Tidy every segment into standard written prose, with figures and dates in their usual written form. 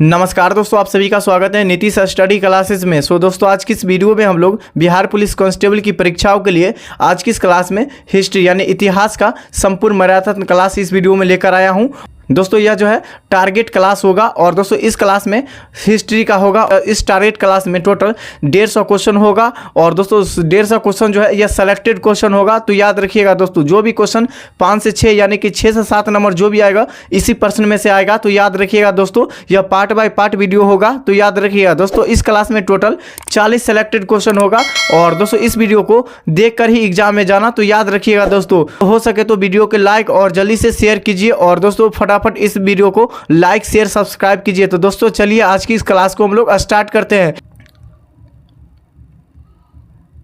नमस्कार दोस्तों, आप सभी का स्वागत है नीतीश स्टडी क्लासेस में। दोस्तों आज की इस वीडियो में हम लोग बिहार पुलिस कांस्टेबल की परीक्षाओं के लिए आज की इस क्लास में हिस्ट्री यानी इतिहास का संपूर्ण मैराथन क्लास इस वीडियो में लेकर आया हूं। दोस्तों यह जो है टारगेट क्लास होगा और दोस्तों इस क्लास में हिस्ट्री का होगा। इस टारगेट क्लास में टोटल 150 क्वेश्चन होगा और दोस्तों 150 क्वेश्चन जो है यह सेलेक्टेड क्वेश्चन होगा। तो याद रखिएगा दोस्तों, जो भी क्वेश्चन 5 से 6 यानी कि 6 से 7 नंबर जो भी आएगा इसी पर्सन में से आएगा। तो याद रखिएगा दोस्तों, यह पार्ट बाय पार्ट वीडियो होगा। तो याद रखिएगा दोस्तों, इस क्लास में टोटल 40 सेलेक्टेड क्वेश्चन होगा और दोस्तों इस वीडियो को देख कर ही एग्जाम में जाना। तो याद रखिएगा दोस्तों, हो सके तो वीडियो को लाइक और जल्दी से शेयर कीजिए और दोस्तों फटाफट इस वीडियो को लाइक शेयर सब्सक्राइब कीजिए। तो दोस्तों चलिए आज की इस क्लास को हम लोग स्टार्ट करते हैं।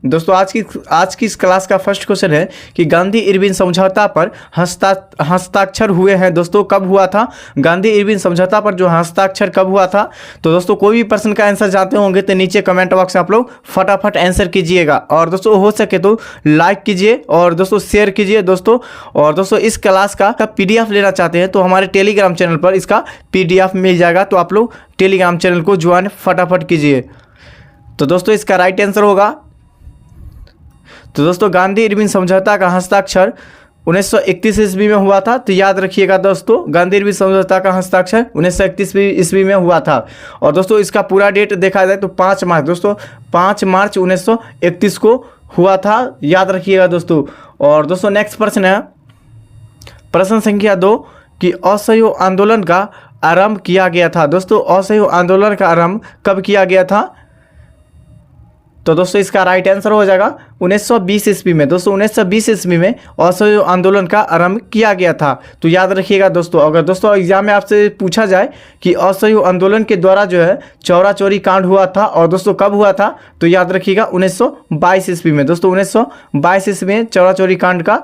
दोस्तों आज की इस क्लास का फर्स्ट क्वेश्चन है कि गांधी इरविन समझौता पर हस्ताक्षर हुए हैं। दोस्तों कब हुआ था? गांधी इरविन समझौता पर जो हस्ताक्षर कब हुआ था? तो दोस्तों कोई भी प्रश्न का आंसर जानते होंगे तो नीचे कमेंट बॉक्स में आप लोग फटाफट आंसर कीजिएगा और दोस्तों हो सके तो लाइक कीजिए और दोस्तों शेयर कीजिए दोस्तों। और दोस्तों इस क्लास का PDF लेना चाहते हैं तो हमारे टेलीग्राम चैनल पर इसका PDF मिल जाएगा। तो आप लोग टेलीग्राम चैनल को ज्वाइन फटाफट कीजिए। तो दोस्तों इसका राइट आंसर होगा, तो दोस्तों गांधी इरविन समझौता का हस्ताक्षर 1931 ईस्वी में हुआ था। तो याद रखिएगा दोस्तों, गांधी इरविन समझौता का हस्ताक्षर 1931 ईस्वी में हुआ था। और दोस्तों इसका पूरा डेट देखा जाए तो 5 मार्च दोस्तों 5 मार्च 1931 को हुआ था। याद रखिएगा दोस्तों। और दोस्तों नेक्स्ट प्रश्न है प्रश्न संख्या 2 कि असहयोग आंदोलन का आरंभ किया गया था। दोस्तों असहयोग आंदोलन का आरंभ कब किया गया था? तो दोस्तों इसका राइट आंसर हो जाएगा 1920 ईस्वी में। दोस्तों 1920 ईस्वी में असहयोग आंदोलन का आरंभ किया गया था। तो याद रखिएगा दोस्तों, अगर दोस्तों एग्जाम में आपसे पूछा जाए कि असहयोग आंदोलन के द्वारा जो है चौरा चौरी कांड हुआ था और दोस्तों कब हुआ था, तो याद रखिएगा 1922 ईस्वी में। दोस्तों 1922 ईस्वी में चौरा चौरी कांड का।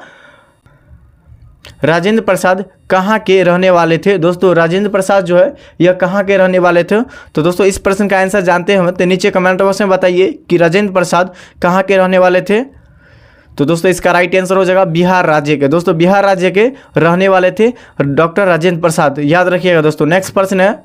राजेंद्र प्रसाद कहाँ के रहने वाले थे? दोस्तों राजेंद्र प्रसाद जो है यह कहाँ के रहने वाले थे? तो दोस्तों इस प्रश्न का आंसर जानते हैं तो नीचे कमेंट बॉक्स में बताइए कि राजेंद्र प्रसाद कहाँ के रहने वाले थे। तो दोस्तों इसका राइट आंसर हो जाएगा बिहार राज्य के। दोस्तों बिहार राज्य के रहने वाले थे डॉक्टर राजेंद्र प्रसाद। याद रखिएगा दोस्तों। नेक्स्ट प्रश्न है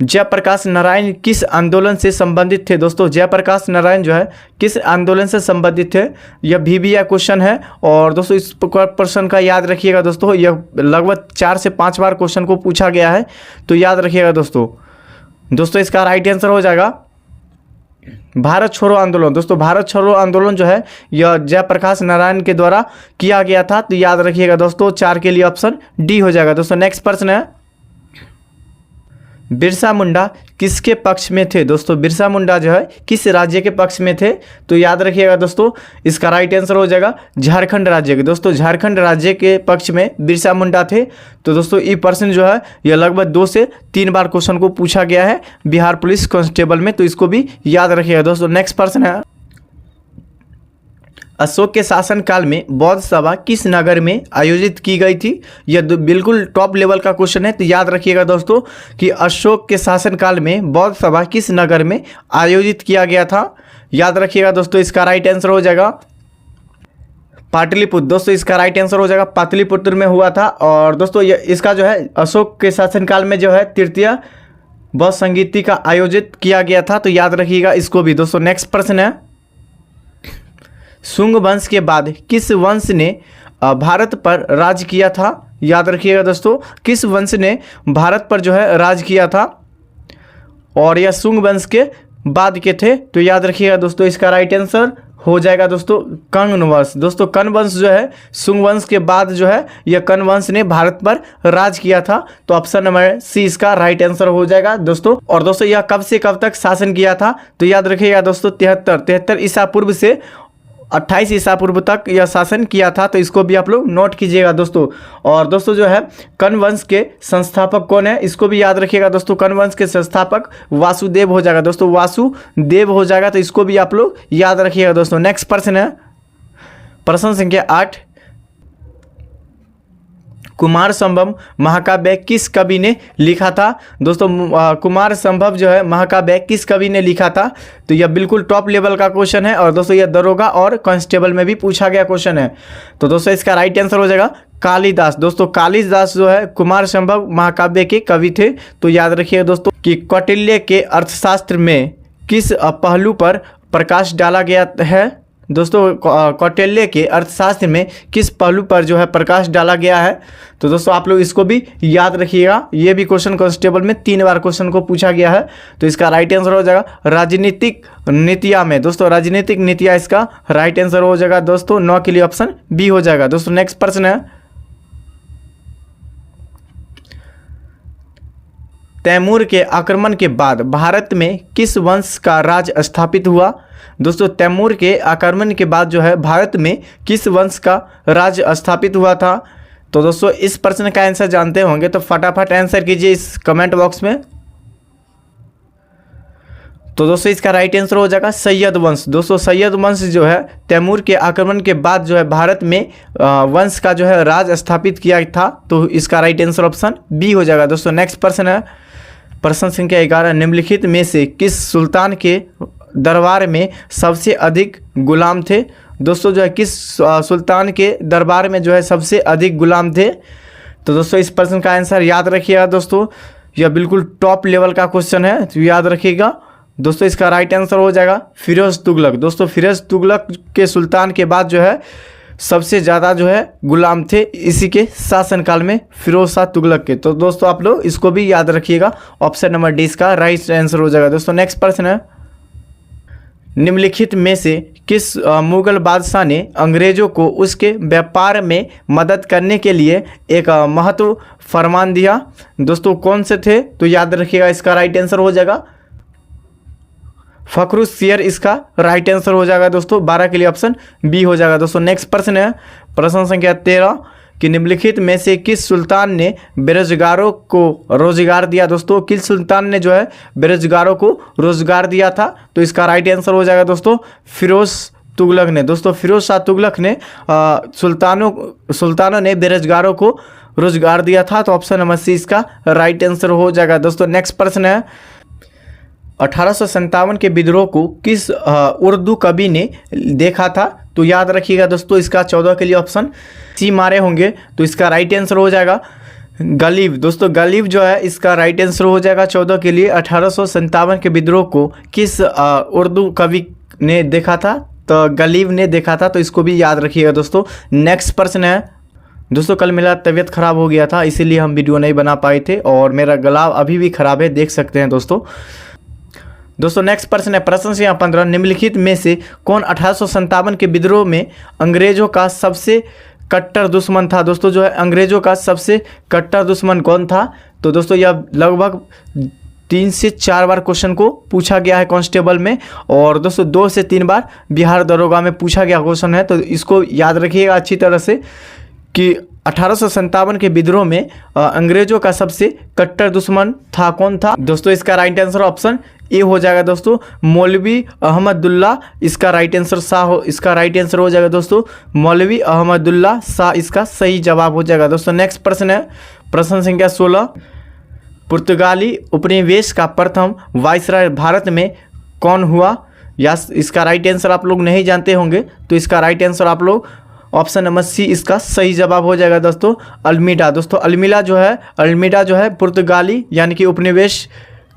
जयप्रकाश नारायण किस आंदोलन से संबंधित थे? दोस्तों जयप्रकाश नारायण जो है किस आंदोलन से संबंधित थे? यह VBI क्वेश्चन है और दोस्तों इस प्रश्न का याद रखिएगा दोस्तों, यह लगभग 4 से 5 बार क्वेश्चन को पूछा गया है। तो याद रखिएगा दोस्तों इसका राइट आंसर हो जाएगा भारत छोड़ो आंदोलन। दोस्तों भारत छोड़ो आंदोलन जो है यह जयप्रकाश नारायण के द्वारा किया गया था। तो याद रखिएगा दोस्तों 4 के लिए ऑप्शन D हो जाएगा। दोस्तों नेक्स्ट प्रश्न है बिरसा मुंडा किसके पक्ष में थे? दोस्तों बिरसा मुंडा जो है किस राज्य के पक्ष में थे? तो याद रखिएगा दोस्तों इसका राइट आंसर हो जाएगा झारखंड राज्य के। दोस्तों झारखंड राज्य के पक्ष में बिरसा मुंडा थे। तो दोस्तों ये प्रश्न जो है यह लगभग 2 से 3 बार क्वेश्चन को पूछा गया है बिहार पुलिस कांस्टेबल में। तो इसको भी याद रखिएगा दोस्तों। नेक्स्ट प्रश्न है अशोक के शासनकाल में बौद्ध सभा किस नगर में आयोजित की गई थी? यह बिल्कुल टॉप लेवल का क्वेश्चन है। तो याद रखिएगा दोस्तों कि अशोक के शासनकाल में बौद्ध सभा किस नगर में आयोजित किया गया था? याद रखिएगा दोस्तों इसका राइट आंसर हो जाएगा पाटलिपुत्र। दोस्तों इसका राइट आंसर हो जाएगा पाटलिपुत्र में हुआ था। और दोस्तों इसका जो है अशोक के शासनकाल में जो है तृतीय बौद्ध संगीति का आयोजित किया गया था। तो याद रखिएगा इसको भी। दोस्तों नेक्स्ट प्रश्न है शुंग वंश के बाद किस वंश ने भारत पर राज किया था? याद रखिएगा दोस्तों किस वंश ने भारत पर जो है राज किया था और यह शुंग वंश के बाद के थे? तो याद रखिएगा दोस्तों इसका राइट आंसर हो जाएगा दोस्तों कंग वंश। दोस्तों कर्ण वंश जो है शुंग वंश के बाद जो है यह कर्ण वंश ने भारत पर राज किया था। तो ऑप्शन नंबर C इसका राइट आंसर हो जाएगा दोस्तों। और दोस्तों यह कब से कब तक शासन किया था? तो याद रखिएगा दोस्तों 73 ईसा पूर्व से 28 ईसा पूर्व तक यह शासन किया था। तो इसको भी आप लोग नोट कीजिएगा दोस्तों। और दोस्तों जो है कर्ण वंश के संस्थापक कौन है? इसको भी याद रखिएगा दोस्तों। कर्ण वंश के संस्थापक वासुदेव हो जाएगा दोस्तों, वासुदेव हो जाएगा। तो इसको भी आप लोग याद रखिएगा दोस्तों। नेक्स्ट प्रश्न है प्रश्न संख्या 8 कुमार संभव महाकाव्य किस कवि ने लिखा था? दोस्तों कुमार संभव जो है महाकाव्य किस कवि ने लिखा था? तो यह बिल्कुल टॉप लेवल का क्वेश्चन है और दोस्तों यह दरोगा और कांस्टेबल में भी पूछा गया क्वेश्चन है। तो दोस्तों इसका राइट आंसर हो जाएगा कालिदास। दोस्तों कालिदास जो है कुमार संभव महाकाव्य के कवि थे। तो याद रखिएगा दोस्तों कि कौटिल्य के अर्थशास्त्र में किस पहलू पर प्रकाश डाला गया है। दोस्तों कौटिल्य के अर्थशास्त्र में किस पहलू पर जो है प्रकाश डाला गया है। तो दोस्तों आप लोग इसको भी याद रखिएगा, ये भी क्वेश्चन कांस्टेबल में 3 बार क्वेश्चन को पूछा गया है। तो इसका राइट आंसर हो जाएगा राजनीतिक नीतियाँ में। दोस्तों राजनीतिक नीतियाँ इसका राइट आंसर हो जाएगा दोस्तों, 9 के लिए ऑप्शन बी हो जाएगा। दोस्तों नेक्स्ट प्रश्न है, तैमूर के आक्रमण के बाद भारत में किस वंश का राज स्थापित हुआ। दोस्तों तैमूर के आक्रमण के बाद जो है भारत में किस वंश का राज स्थापित हुआ था। तो दोस्तों इस प्रश्न का आंसर जानते होंगे तो फटाफट आंसर कीजिए इस कमेंट बॉक्स में। तो दोस्तों इसका राइट आंसर हो जाएगा सैयद वंश। दोस्तों सैयद वंश जो है तैमूर के आक्रमण के बाद जो है भारत में वंश का जो है राज स्थापित किया था। तो इसका राइट आंसर ऑप्शन बी हो जाएगा। दोस्तों नेक्स्ट प्रश्न है, प्रश्न संख्या 11, निम्नलिखित में से किस सुल्तान के दरबार में सबसे अधिक गुलाम थे। दोस्तों जो है किस सुल्तान के दरबार में जो है सबसे अधिक गुलाम थे। तो दोस्तों इस प्रश्न का आंसर याद रखिएगा दोस्तों, यह बिल्कुल टॉप लेवल का क्वेश्चन है, तो याद रखिएगा दोस्तों। इसका राइट आंसर हो जाएगा फिरोज तुगलक। दोस्तों फिरोज तुगलक के सुल्तान के बाद जो है सबसे ज़्यादा जो है गुलाम थे इसी के शासनकाल में, फिरोज शाह तुगलक के। तो दोस्तों आप लोग इसको भी याद रखिएगा, ऑप्शन नंबर डी इसका राइट आंसर हो जाएगा। दोस्तों नेक्स्ट प्रश्न है, निम्नलिखित में से किस मुगल बादशाह ने अंग्रेजों को उसके व्यापार में मदद करने के लिए एक महत्व फरमान दिया। दोस्तों कौन से थे, तो याद रखिएगा इसका राइट आंसर हो जाएगा फखरुद्दीन, इसका राइट आंसर हो जाएगा दोस्तों, 12 के लिए ऑप्शन बी हो जाएगा। दोस्तों नेक्स्ट प्रश्न है, प्रश्न संख्या 13 कि निम्नलिखित में से किस सुल्तान ने बेरोजगारों को रोजगार दिया। दोस्तों किस सुल्तान ने जो है बेरोजगारों को रोजगार दिया था। तो इसका राइट आंसर हो जाएगा दोस्तों फिरोज तुगलक ने। दोस्तों फिरोज शाह तुगलक ने सुल्तानों ने बेरोजगारों को रोजगार दिया था। तो ऑप्शन नंबर सी इसका राइट आंसर हो जाएगा। दोस्तों नेक्स्ट प्रश्न है, 1857 के विद्रोह को किस उर्दू कवि ने देखा था। तो याद रखिएगा दोस्तों इसका 14 के लिए ऑप्शन सी मारे होंगे। तो इसका राइट आंसर हो जाएगा गलीब। दोस्तों गलीब जो है इसका राइट आंसर हो जाएगा 14 के लिए। 1857 के विद्रोह को किस उर्दू कवि ने देखा था। तो गलीब ने देखा था। तो इसको भी याद रखिएगा दोस्तों। नेक्स्ट प्रश्न है, दोस्तों कल मेरा तबीयत ख़राब हो गया था इसीलिए हम वीडियो नहीं बना पाए थे और मेरा गला अभी भी ख़राब है, देख सकते हैं दोस्तों। नेक्स्ट प्रश्न है, प्रश्न संख्या 15, निम्नलिखित में से कौन 1857 के विद्रोह में अंग्रेजों का सबसे कट्टर दुश्मन था। दोस्तों जो है अंग्रेजों का सबसे कट्टर दुश्मन कौन था। तो दोस्तों यह लगभग 3 से 4 बार क्वेश्चन को पूछा गया है कांस्टेबल में, और दोस्तों 2 से 3 बार बिहार दरोगा में पूछा गया क्वेश्चन है। तो इसको याद रखिएगा अच्छी तरह से कि 1857 के विद्रोह में अंग्रेजों का सबसे कट्टर दुश्मन था कौन था। दोस्तों इसका राइट आंसर ऑप्शन ए हो जाएगा दोस्तों, मौलवी अहमदुल्ला। इसका राइट आंसर इसका राइट आंसर हो जाएगा दोस्तों मौलवी अहमदुल्ला शाह, इसका सही जवाब हो जाएगा। दोस्तों नेक्स्ट प्रश्न है, प्रश्न संख्या 16, पुर्तगाली उपनिवेश का प्रथम वायसराय भारत में कौन हुआ। या इसका राइट आंसर आप लोग नहीं जानते होंगे, तो इसका राइट आंसर आप लोग ऑप्शन नंबर सी इसका सही जवाब हो जाएगा दोस्तों अल्मीडा। दोस्तों अल्मीडा जो है पुर्तगाली यानी कि उपनिवेश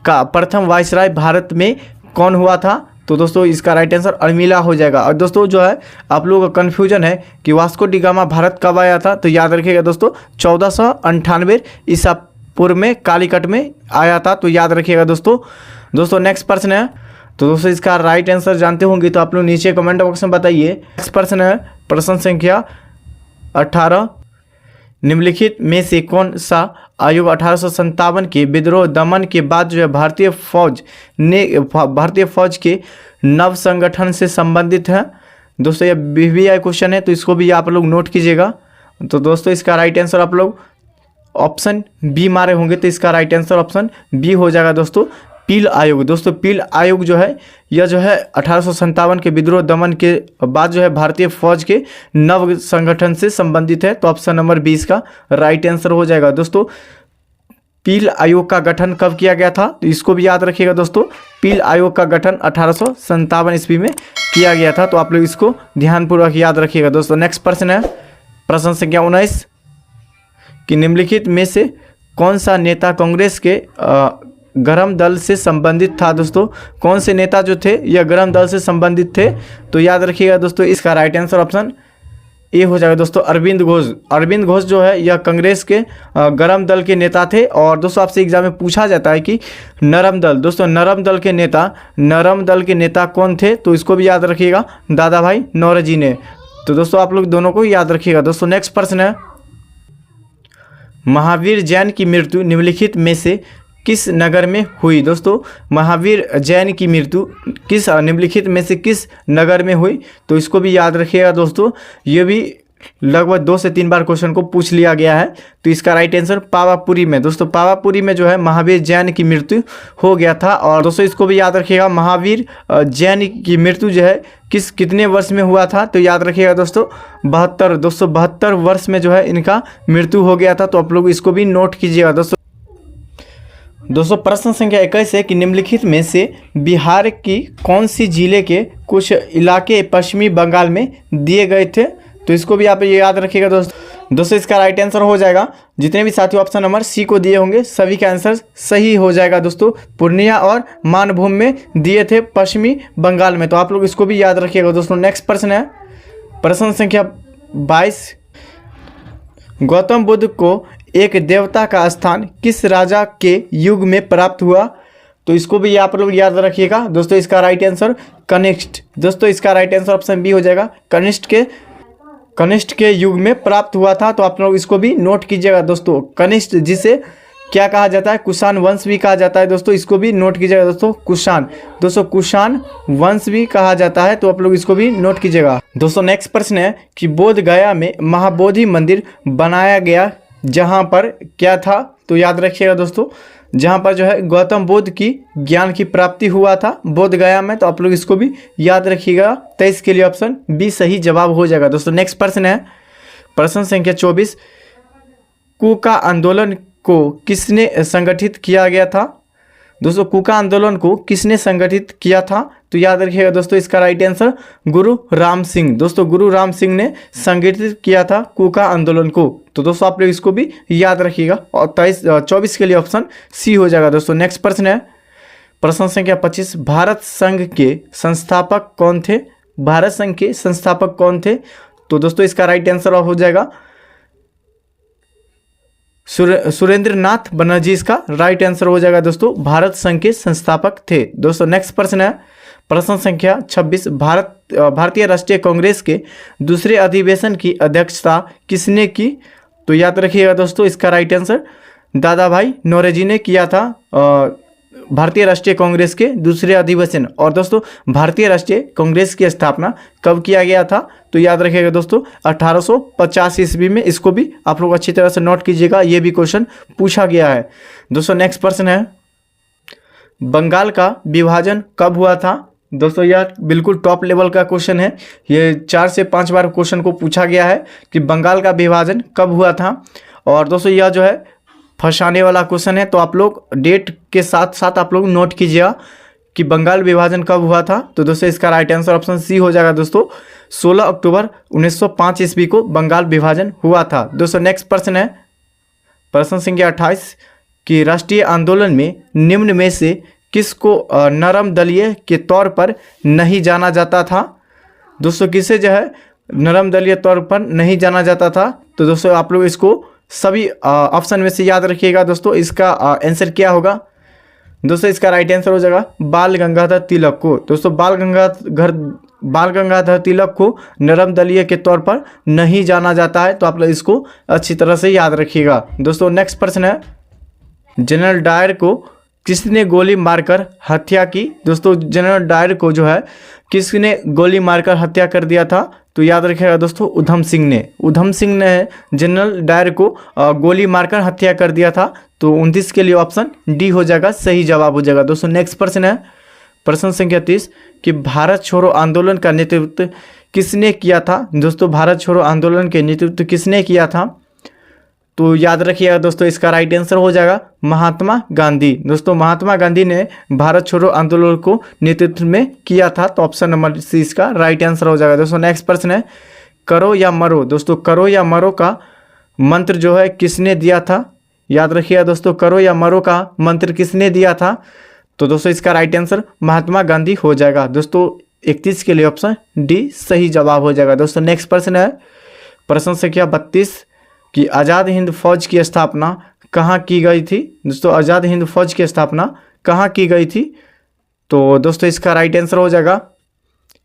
का प्रथम वायसराय भारत में कौन हुआ था। तो दोस्तों इसका राइट आंसर अल्मीडा हो जाएगा। और दोस्तों जो है आप लोगों का कन्फ्यूजन है कि वास्को डी गामा भारत कब आया था। तो याद रखिएगा दोस्तों 1498 ईसा पूर्व में कालीकट में आया था। तो याद रखिएगा दोस्तों नेक्स्ट प्रश्न है, तो दोस्तों इसका राइट आंसर जानते होंगे तो आप लोग नीचे कमेंट बॉक्स में बताइए। नेक्स्ट प्रश्न है, प्रश्न संख्या 18, निम्नलिखित में से कौन सा आयोग 1857 के विद्रोह दमन के बाद जो है भारतीय फौज के नव संगठन से संबंधित है। दोस्तों यह BBI क्वेश्चन है, तो इसको भी आप लोग नोट कीजिएगा। तो दोस्तों इसका राइट आंसर आप लोग ऑप्शन बी मारे होंगे, तो इसका राइट आंसर ऑप्शन बी हो जाएगा दोस्तों पील आयोग। दोस्तों पील आयोग जो है यह जो है 1857 के विद्रोह दमन के बाद जो है भारतीय फौज के नव संगठन से संबंधित है। तो ऑप्शन नंबर 20 का राइट आंसर हो जाएगा। दोस्तों पील आयोग का गठन कब किया गया था, तो इसको भी याद रखिएगा दोस्तों। पील आयोग का गठन 1857 ईस्वी में किया गया था। तो आप लोग इसको ध्यानपूर्वक याद रखिएगा दोस्तों। नेक्स्ट प्रश्न है, प्रश्न संख्या 19, कि निम्नलिखित में से कौन सा नेता कांग्रेस के गरम दल से संबंधित था। दोस्तों कौन से नेता जो थे यह गरम दल से संबंधित थे, तो याद रखिएगा दोस्तों इसका राइट आंसर ऑप्शन ए हो जाएगा दोस्तों अरविंद घोष। अरविंद घोष जो है यह कांग्रेस के गरम दल के नेता थे। और दोस्तों आपसे एग्जाम में पूछा जाता है कि नरम दल, दोस्तों नरम दल के नेता कौन थे, तो इसको भी याद रखिएगा दादा भाई नौरोजी ने। तो दोस्तों आप लोग दोनों को याद रखिएगा। दोस्तों नेक्स्ट प्रश्न है, महावीर जैन की मृत्यु निम्नलिखित में से किस नगर में हुई। दोस्तों महावीर जैन की मृत्यु किस निम्नलिखित में से किस नगर में हुई, तो इसको भी याद रखिएगा दोस्तों। ये भी लगभग 2 से 3 बार क्वेश्चन को पूछ लिया गया है। तो इसका राइट आंसर पावापुरी में, दोस्तों पावापुरी में जो है महावीर जैन की मृत्यु हो गया था। और दोस्तों इसको भी याद रखिएगा, महावीर जैन की मृत्यु जो है कितने वर्ष में हुआ था, तो याद रखिएगा दोस्तों 72 वर्ष में जो है इनका मृत्यु हो गया था। तो आप लोग इसको भी नोट कीजिएगा दोस्तों प्रश्न संख्या 21 है कि निम्नलिखित में से बिहार की कौन सी जिले के कुछ इलाके पश्चिमी बंगाल में दिए गए थे, तो इसको भी आप ये याद रखिएगा दोस्तों इसका राइट आंसर हो जाएगा, जितने भी साथी ऑप्शन नंबर सी को दिए होंगे सभी का आंसर सही हो जाएगा दोस्तों। पूर्णिया और मानभूम में दिए थे पश्चिमी बंगाल में, तो आप लोग इसको भी याद रखिएगा दोस्तों। नेक्स्ट प्रश्न है प्रश्न संख्या 22, गौतम बुद्ध को एक देवता का स्थान किस राजा के युग में प्राप्त हुआ, तो इसको भी आप लोग याद रखिएगा दोस्तों। इसका राइट आंसर कनिष्ठ, दोस्तों इसका राइट आंसर ऑप्शन बी हो जाएगा, कनिष्ठ के युग में प्राप्त हुआ था। तो आप लोग इसको भी नोट कीजिएगा दोस्तों। कनिष्ठ जिसे क्या कहा जाता है, कुषाण वंश भी कहा जाता है दोस्तों, इसको भी नोट कीजिएगा दोस्तों। कुषाण वंश भी कहा जाता है, तो आप लोग इसको भी नोट कीजिएगा दोस्तों। नेक्स्ट प्रश्न है कि बोध गया में महाबोधि मंदिर बनाया गया जहाँ पर क्या था, तो याद रखिएगा दोस्तों जहाँ पर जो है गौतम बुद्ध की ज्ञान की प्राप्ति हुआ था बोध गया में, तो आप लोग इसको भी याद रखिएगा। 23 के लिए ऑप्शन बी सही जवाब हो जाएगा दोस्तों। नेक्स्ट प्रश्न है प्रश्न संख्या 24, कूका आंदोलन को किसने संगठित किया गया था। दोस्तों कूका आंदोलन को किसने संगठित किया था, तो याद रखिएगा दोस्तों इसका राइट आंसर गुरु राम सिंह। दोस्तों गुरु राम सिंह ने संगठित किया था कूका आंदोलन को, तो दोस्तों आप लोग इसको भी याद रखिएगा। और 24 के लिए ऑप्शन सी हो जाएगा दोस्तों। नेक्स्ट प्रश्न है प्रश्न संख्या 25, भारत संघ के संस्थापक कौन थे। भारत संघ के संस्थापक कौन थे, तो दोस्तों इसका राइट आंसर हो जाएगा सुरेंद्रनाथ बनर्जी, इसका राइट आंसर हो जाएगा दोस्तों। भारत संघ के संस्थापक थे दोस्तों। नेक्स्ट प्रश्न है प्रश्न संख्या 26, भारतीय राष्ट्रीय कांग्रेस के दूसरे अधिवेशन की अध्यक्षता किसने की, तो याद रखिएगा दोस्तों इसका राइट आंसर दादा भाई नौरोजी ने किया था भारतीय राष्ट्रीय कांग्रेस के दूसरे अधिवेशन। और दोस्तों भारतीय राष्ट्रीय कांग्रेस की स्थापना कब किया गया था, तो याद रखिएगा दोस्तों 1850 ईस्वी में। इसको भी आप लोग अच्छी तरह से नोट कीजिएगा, ये भी क्वेश्चन पूछा गया है दोस्तों। नेक्स्ट प्रश्न है बंगाल का विभाजन कब हुआ था। दोस्तों यह बिल्कुल टॉप लेवल का क्वेश्चन है, ये 4 से 5 बार क्वेश्चन को पूछा गया है कि बंगाल का विभाजन कब हुआ था। और दोस्तों यह जो है फंसाने वाला क्वेश्चन है, तो आप लोग डेट के साथ साथ आप लोग नोट कीजिएगा कि बंगाल विभाजन कब हुआ था। तो दोस्तों इसका राइट आंसर ऑप्शन सी हो जाएगा दोस्तों। 16 अक्टूबर 1905 ईस्वी को बंगाल विभाजन हुआ था दोस्तों। नेक्स्ट प्रश्न है प्रश्न संख्या 28 कि राष्ट्रीय आंदोलन में निम्न में से किसको नरम दलीय के तौर पर नहीं जाना जाता था। दोस्तों किसे जो है नरम दलीय तौर पर नहीं जाना जाता था, तो दोस्तों आप लोग इसको सभी ऑप्शन में से याद रखिएगा दोस्तों। इसका आंसर क्या होगा, दोस्तों इसका राइट आंसर हो जाएगा बाल गंगाधर तिलक को। दोस्तों बाल गंगाधर तिलक को नरम दलीय के तौर पर नहीं जाना जाता है, तो आप लोग इसको अच्छी तरह से याद रखिएगा दोस्तों। नेक्स्ट प्रश्न है जनरल डायर को किसने गोली मारकर हत्या की। दोस्तों जनरल डायर को जो है किसने गोली मारकर हत्या कर दिया था, तो याद रखिएगा दोस्तों उधम सिंह ने जनरल डायर को गोली मारकर हत्या कर दिया था। तो 29 के लिए ऑप्शन डी हो जाएगा सही जवाब हो जाएगा दोस्तों। नेक्स्ट प्रश्न है प्रश्न संख्या 30 कि भारत छोड़ो आंदोलन का नेतृत्व किसने किया था। दोस्तों भारत छोड़ो आंदोलन के नेतृत्व किसने किया था, तो याद रखिएगा दोस्तों इसका राइट आंसर हो जाएगा महात्मा गांधी। दोस्तों महात्मा गांधी ने भारत छोड़ो आंदोलन को नेतृत्व में किया था, तो ऑप्शन नंबर सी इसका राइट आंसर हो जाएगा दोस्तों। नेक्स्ट प्रश्न है करो या मरो। दोस्तों करो या मरो का मंत्र जो है किसने दिया था? याद रखिएगा दोस्तों, करो या मरो का मंत्र किसने दिया था? तो दोस्तों इसका राइट आंसर महात्मा गांधी हो जाएगा। दोस्तों 31 के लिए ऑप्शन डी सही जवाब हो जाएगा। दोस्तों नेक्स्ट प्रश्न है प्रश्न संख्या 32 कि आज़ाद हिंद फौज की स्थापना कहाँ की गई थी? दोस्तों आज़ाद हिंद फौज की स्थापना कहाँ की गई थी? तो दोस्तों इसका राइट आंसर हो जाएगा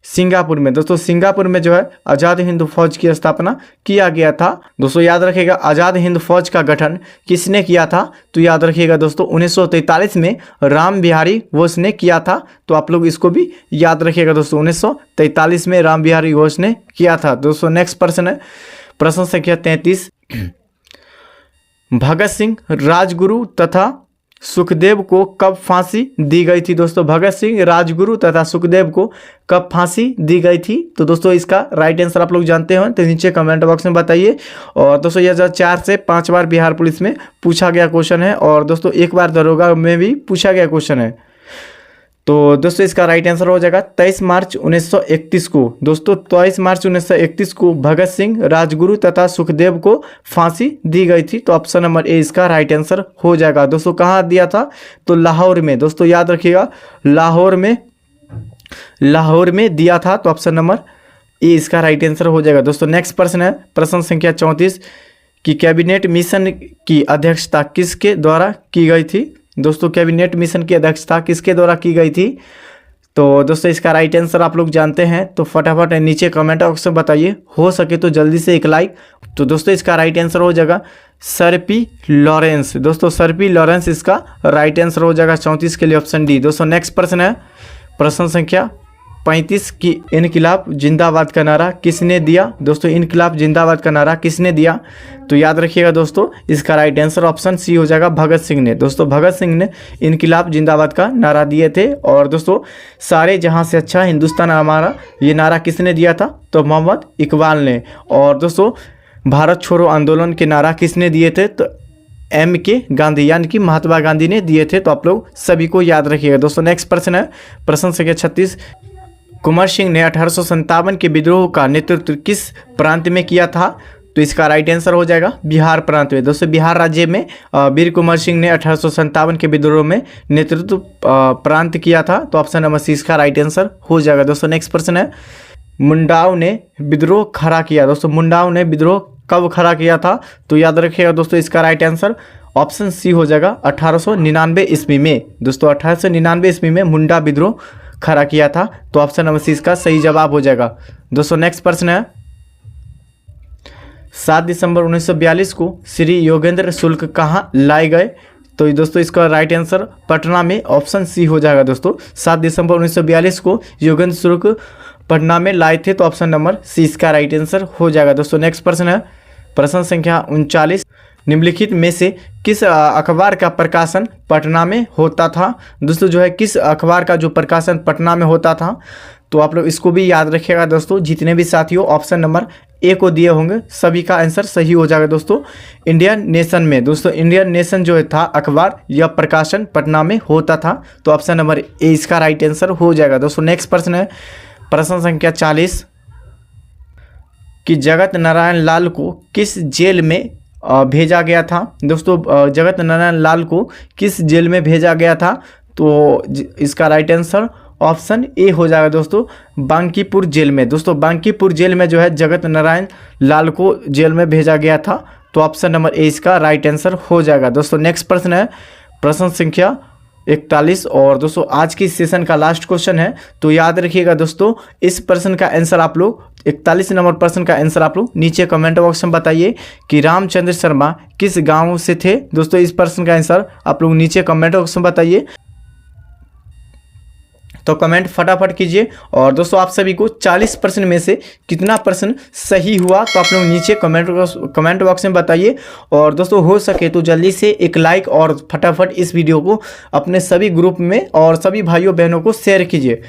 सिंगापुर में। दोस्तों सिंगापुर में जो है आज़ाद हिंद फौज की स्थापना किया गया था। दोस्तों याद रखिएगा आज़ाद हिंद फौज का गठन किसने किया था? तो याद रखिएगा दोस्तों 1943 में राम बिहारी घोष ने किया था। तो आप लोग इसको भी याद रखिएगा दोस्तों, 1943 में राम बिहारी घोष ने किया था। दोस्तों नेक्स्ट प्रश्न है प्रश्न संख्या 33 भगत सिंह, राजगुरु तथा सुखदेव को कब फांसी दी गई थी? दोस्तों भगत सिंह, राजगुरु तथा सुखदेव को कब फांसी दी गई थी? तो दोस्तों इसका राइट आंसर आप लोग जानते हो तो नीचे कमेंट बॉक्स में बताइए। और दोस्तों यह 4 से 5 बार बिहार पुलिस में पूछा गया क्वेश्चन है और दोस्तों 1 बार दरोगा में भी पूछा गया क्वेश्चन है। तो दोस्तों इसका राइट आंसर हो जाएगा 23 मार्च 1931 को। दोस्तों 23 मार्च 1931 को भगत सिंह, राजगुरु तथा सुखदेव को फांसी दी गई थी। तो ऑप्शन नंबर ए इसका राइट आंसर हो जाएगा। दोस्तों कहाँ दिया था? तो लाहौर में। दोस्तों याद रखिएगा लाहौर में दिया था। तो ऑप्शन नंबर ए इसका राइट आंसर हो जाएगा। दोस्तों नेक्स्ट प्रश्न है प्रश्न संख्या 34 कि कैबिनेट मिशन की अध्यक्षता किसके द्वारा की गई थी? दोस्तों कैबिनेट मिशन की अध्यक्षता किसके द्वारा की गई थी? तो दोस्तों इसका राइट आंसर आप लोग जानते हैं तो फटाफट नीचे कमेंट बॉक्स में बताइए, हो सके तो जल्दी से एक लाइक। तो दोस्तों इसका राइट आंसर हो जाएगा सर पी लॉरेंस। दोस्तों सर पी लॉरेंस इसका राइट आंसर हो जाएगा 34 के लिए ऑप्शन डी। दोस्तों नेक्स्ट प्रश्न है प्रश्न संख्या 35 की इनकलाब जिंदाबाद का नारा किसने दिया? दोस्तों इनकलाब जिंदाबाद का नारा किसने दिया? तो याद रखिएगा दोस्तों इसका राइट आंसर ऑप्शन सी हो जाएगा भगत सिंह ने। दोस्तों भगत सिंह ने इनकलाब जिंदाबाद का नारा दिए थे। और दोस्तों सारे जहां से अच्छा हिंदुस्तान हमारा ये नारा किसने दिया था? तो मोहम्मद इकबाल ने। और दोस्तों भारत छोड़ो आंदोलन के नारा किसने दिए थे? तो MK गांधी यानी कि महात्मा गांधी ने दिए थे। तो आप लोग सभी को याद रखिएगा। दोस्तों नेक्स्ट प्रश्न है प्रश्न संख्या 36 कुंवर सिंह ने 1857 के विद्रोह का नेतृत्व किस प्रांत में किया था? तो इसका राइट आंसर हो जाएगा बिहार प्रांत में। दोस्तों बिहार राज्य में वीर कुंवर सिंह ने 1857 के विद्रोह में नेतृत्व प्रांत किया था। तो ऑप्शन नंबर सी इसका राइट आंसर हो जाएगा। दोस्तों नेक्स्ट प्रश्न है मुंडाओं ने विद्रोह खड़ा किया। दोस्तों मुंडाओं ने विद्रोह कब खड़ा किया था? तो याद रखिएगा दोस्तों इसका राइट आंसर ऑप्शन सी हो जाएगा 1899 ईस्वी में। दोस्तों 1899 ईस्वी में मुंडा विद्रोह खड़ा किया था। तो ऑप्शन नंबर सी इसका सही जवाब हो जाएगा। दोस्तों नेक्स्ट प्रश्न है 7 दिसंबर 1942 को श्री योगेंद्र शुक्ल कहाँ लाए गए? तो दोस्तों इसका राइट आंसर पटना में, ऑप्शन सी हो जाएगा। दोस्तों 7 दिसंबर 1942 को योगेंद्र शुक्ल पटना में लाए थे। तो ऑप्शन नंबर सी इसका राइट आंसर हो जाएगा। दोस्तों नेक्स्ट प्रश्न है प्रश्न संख्या 39 निम्नलिखित में से किस अखबार का प्रकाशन पटना में होता था? दोस्तों जो है किस अखबार का जो प्रकाशन पटना में होता था? तो आप लोग इसको भी याद रखिएगा। दोस्तों जितने भी साथियों ऑप्शन नंबर ए को दिए होंगे सभी का आंसर सही हो जाएगा। दोस्तों इंडियन नेशन में। दोस्तों इंडियन नेशन जो था अखबार या प्रकाशन पटना में होता था। तो ऑप्शन नंबर ए इसका राइट आंसर हो जाएगा। दोस्तों नेक्स्ट प्रश्न है प्रश्न संख्या 40 कि जगत नारायण लाल को किस जेल में भेजा गया था? दोस्तों जगत नारायण लाल को किस जेल में भेजा गया था? तो इसका राइट आंसर ऑप्शन ए हो जाएगा दोस्तों बांकीपुर जेल में। दोस्तों बांकीपुर जेल में जो है जगत नारायण लाल को जेल में भेजा गया था। तो ऑप्शन नंबर ए इसका राइट आंसर हो जाएगा। दोस्तों नेक्स्ट प्रश्न है प्रश्न संख्या 41 और दोस्तों आज की सेशन का लास्ट क्वेश्चन है। तो याद रखिएगा दोस्तों इस प्रश्न का आंसर आप लोग 41 नंबर प्रश्न का आंसर आप लोग नीचे कमेंट बॉक्स में बताइए कि रामचंद्र शर्मा किस गांव से थे। दोस्तों इस प्रश्न का आंसर आप लोग नीचे कमेंट बॉक्स में बताइए। तो कमेंट फटाफट कीजिए। और दोस्तों आप सभी को 40% में से कितना परसेंट सही हुआ तो आप लोग नीचे कमेंट बॉक्स में बताइए। और दोस्तों हो सके तो जल्दी से एक लाइक और फटाफट इस वीडियो को अपने सभी ग्रुप में और सभी भाइयों बहनों को शेयर कीजिए।